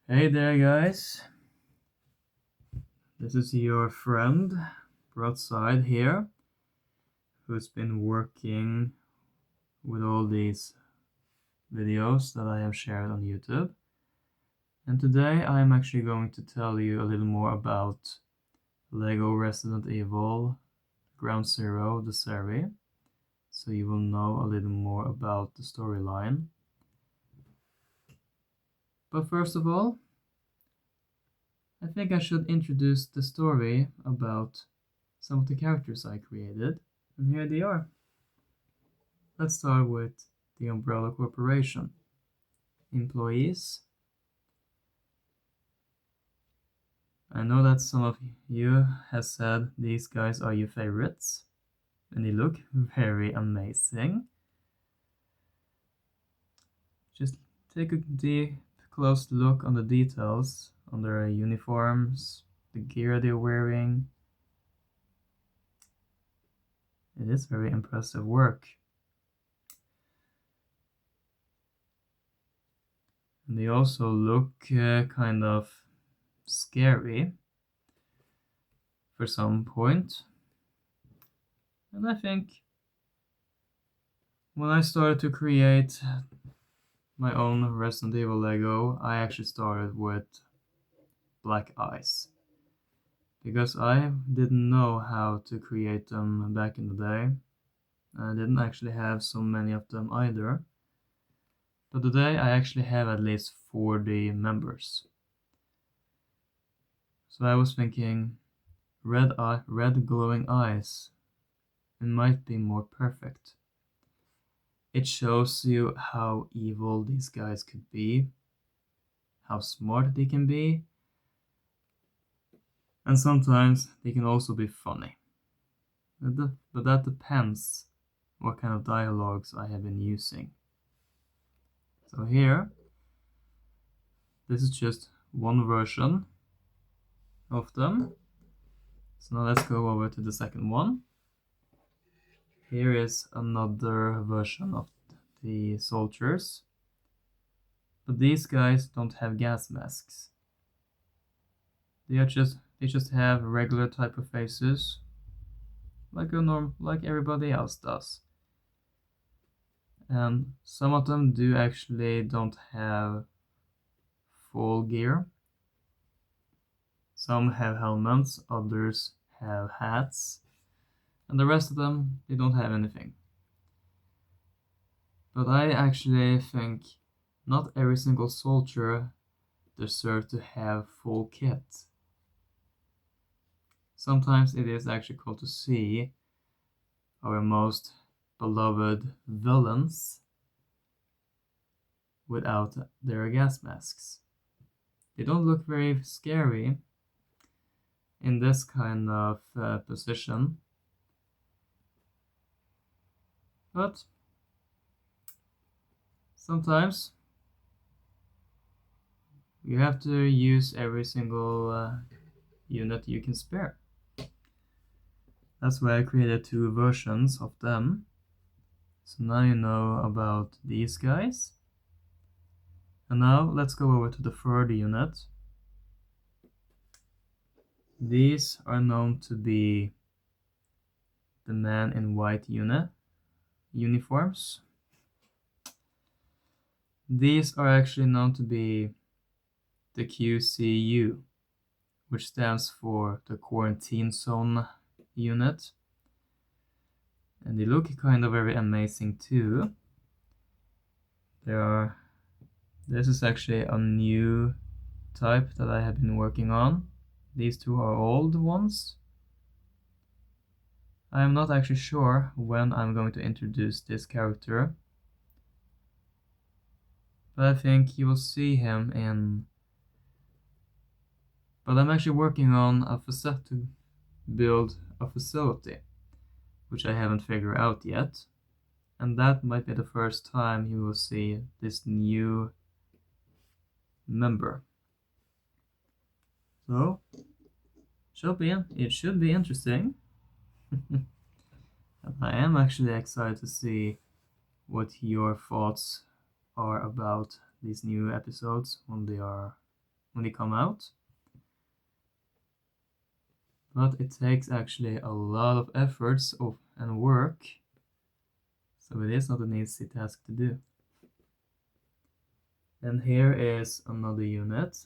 Hey there, guys. This is your friend Broadside here, who's been working with all these videos that I have shared on YouTube. And today I'm actually going to tell you a little more about Lego Resident Evil Ground Zero, the series, so you will know a little more about the storyline. But first of all, I think I should introduce the story about some of the characters I created, and here they are. Let's start with the Umbrella Corporation. Employees. I know that some of you have said these guys are your favorites, and they look very amazing. Just take a deep, close look on the details on their uniforms, the gear they're wearing. It is very impressive work. And they also look kind of scary for some point. And I think when I started to create my own Resident Evil Lego, I actually started with black eyes. Because I didn't know how to create them back in the day. I didn't actually have so many of them either. But today I actually have at least 40 members. So I was thinking, red glowing eyes, it might be more perfect. It shows you how evil these guys could be, how smart they can be, and sometimes they can also be funny. But that depends what kind of dialogues I have been using. So here, this is just one version of them. So now let's go over to the second one. Here is another version of the soldiers. But these guys don't have gas masks. They just have regular type of faces, like everybody else does. And some of them do actually don't have full gear. Some have helmets, others have hats, and the rest of them, they don't have anything. But I actually think not every single soldier deserves to have full kit. Sometimes it is actually cool to see our most beloved villains without their gas masks. They don't look very scary in this kind of position, but sometimes you have to use every single unit you can spare. That's why I created two versions of them. So now you know about these guys. And now let's go over to the third unit. These are known to be the man in white uniforms. These are actually known to be the QCU, which stands for the Quarantine Zone Unit. And they look kind of very amazing too. This is actually a new type that I have been working on. These two are old ones. I am not actually sure when I'm going to introduce this character, but I think you will see him in... But I'm actually working on to build a facility, which I haven't figured out yet, and that might be the first time you will see this new member. So, it should be interesting. And I am actually excited to see what your thoughts are about these new episodes when they are when they come out. But it takes actually a lot of efforts and work, so it is not an easy task to do. And here is another unit.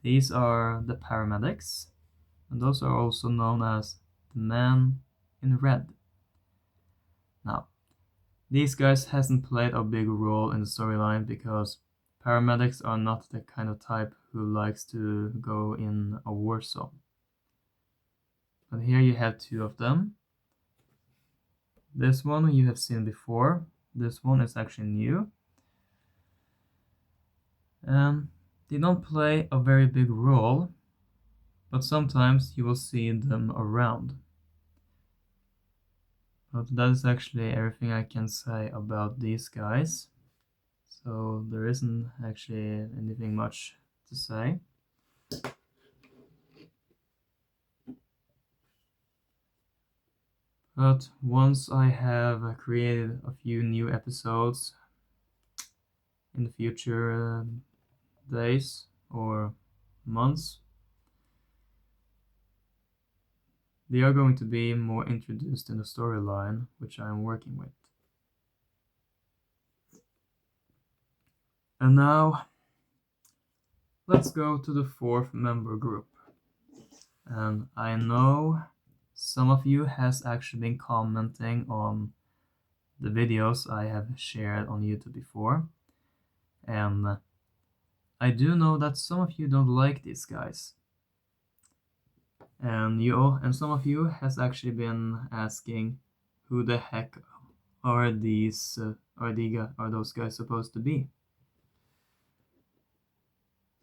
These are the paramedics, and those are also known as the men in red. Now, these guys hasn't played a big role in the storyline because paramedics are not the kind of type who likes to go in a war zone. But here you have two of them. This one you have seen before. This one is actually new. And they don't play a very big role, but sometimes you will see them around. But that is actually everything I can say about these guys. So there isn't actually anything much to say. But once I have created a few new episodes in the future days or months, they are going to be more introduced in the storyline, which I'm working with. And now, let's go to the fourth member group. And I know some of you has actually been commenting on the videos I have shared on YouTube before. And I do know that some of you don't like these guys. And some of you has actually been asking who the heck are those guys supposed to be?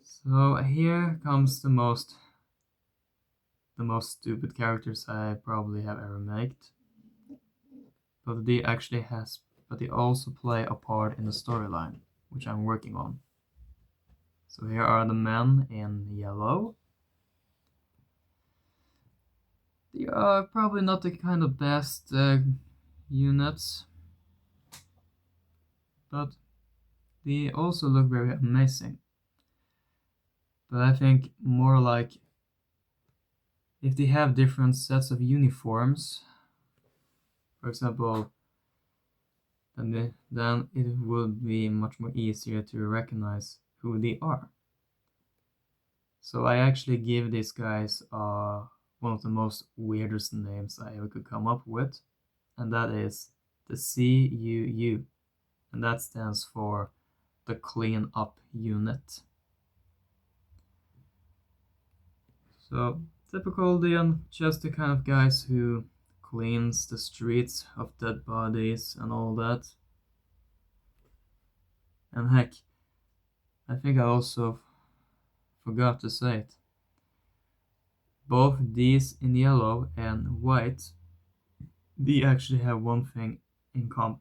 So here comes the most stupid characters I probably have ever made. But they also play a part in the storyline, which I'm working on. So here are the men in yellow. They are probably not the kind of best units, but they also look very amazing. But I think more like if they have different sets of uniforms, for example, then it would be much more easier to recognize who they are. So I actually give these guys one of the most weirdest names I ever could come up with, and that is the CUU, and that stands for the Clean Up Unit. So typical, they are just the kind of guys who cleans the streets of dead bodies and all that. And heck, I think I also forgot to say it. Both these in yellow and white, they actually have one thing in common.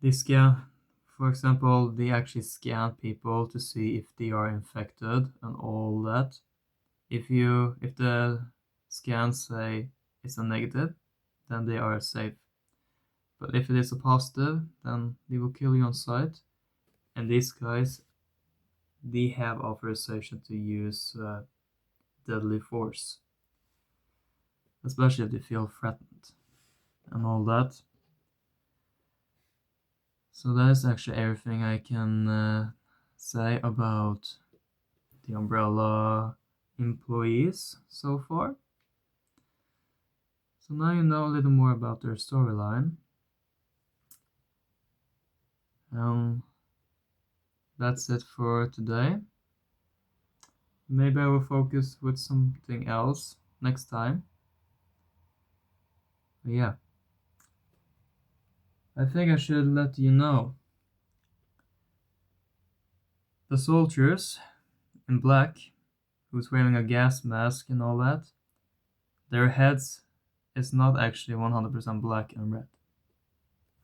They scan, for example, they actually scan people to see if they are infected and all that. If the scans say it's a negative, then they are safe. But if it is a positive, then they will kill you on sight. And these guys, they have authorization to use deadly force, especially if they feel threatened and all that. So that is actually everything I can say about the Umbrella employees so far. So now you know a little more about their storyline. That's it for today. Maybe I will focus with something else next time. But yeah, I think I should let you know. The soldiers in black, who's wearing a gas mask and all that, their heads is not actually 100% black and red.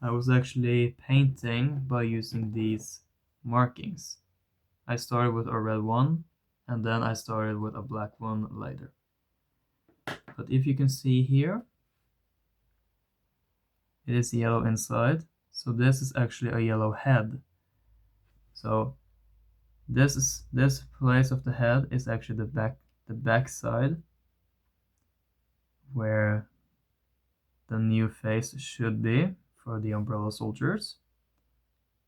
I was actually painting by using these markings. I started with a red one, and then I started with a black one later. But if you can see here, it is yellow inside, So this is actually a yellow head. So this place of the head is actually the back side where the new face should be for the umbrella soldiers.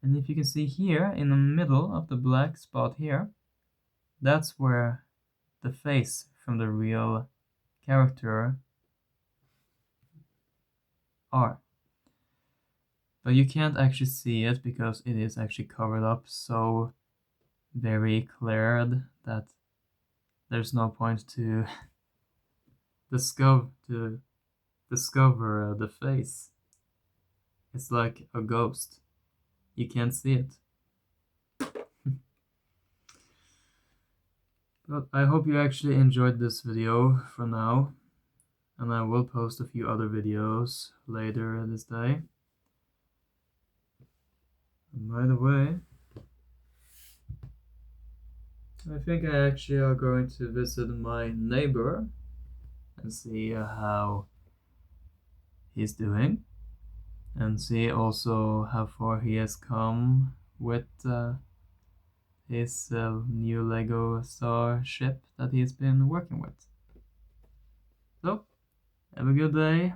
And if you can see here in the middle of the black spot here, that's where the face from the real character are. But you can't actually see it because it is actually covered up so very cleared that there's no point to discover the face. It's like a ghost. You can't see it. But I hope you actually enjoyed this video for now, and I will post a few other videos later this day. And by the way, I think I actually are going to visit my neighbor and see how he's doing, and see also how far he has come with his new Lego Star ship that he's been working with. So, have a good day,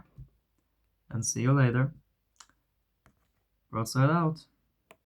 and see you later. Broadside out.